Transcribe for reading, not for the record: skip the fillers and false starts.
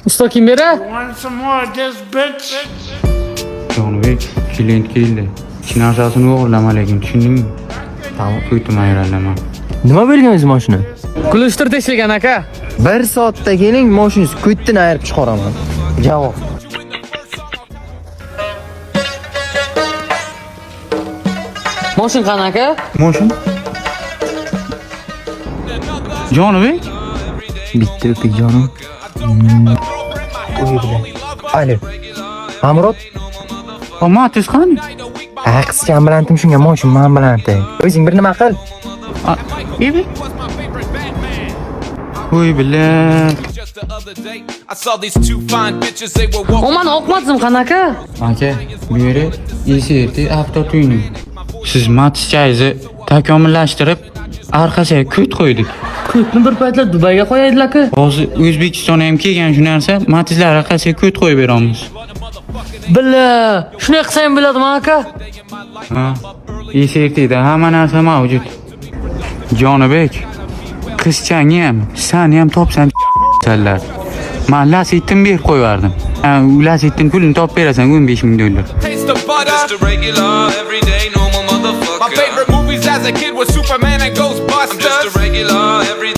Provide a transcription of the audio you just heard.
Usta kim beri? Want some more of this, bitch? Jonibek, klient keldi. Hech narsasini o'g'irlama, tushundingmi? Tamam. Ko'ydim ayronlaman. Nima bergansiz mashina? Kulishtir tashlagan aka. 1 soatda keling, mashinangiz ko'tdan ayirib chiqaraman. Javob. Mashin qani aka? Mashin? Jonibek? Bitta o'pik jonim. Alo. Amrot? Matiz qani? Qizcha ambulanstim shunga mashin men ambulantda. O'zing bir nima qil. Ibi? Voy billah. I saw these two fine bitches, they were walking. Oman oqmadim qani aka? Aka, bu yeri ECT avtotuning. Siz Matizchayizni takomillashtirib, orqasiga ko't qo'ydik. Ko'tni bir paytlar Dubayga qo'yaydilar-ku. Hozir O'zbekistonga ham kelgan shu narsa, Matizlar orqasiga ko't qo'yib beramiz. Billa, shunday qilsam bo'ladimi aka? Ha, ECTda hamma narsa mavjud. Jonibek, qizchangni ham, seni ham topsam sallar. Men lasetni berib qo'yardim. Lasetning pulini topib berasan $15 ming. Taste the butter. Just a regular, everyday, normal motherfucker. My favorite movies as a kid was Superman and Ghostbusters. I'm just a regular, everyday.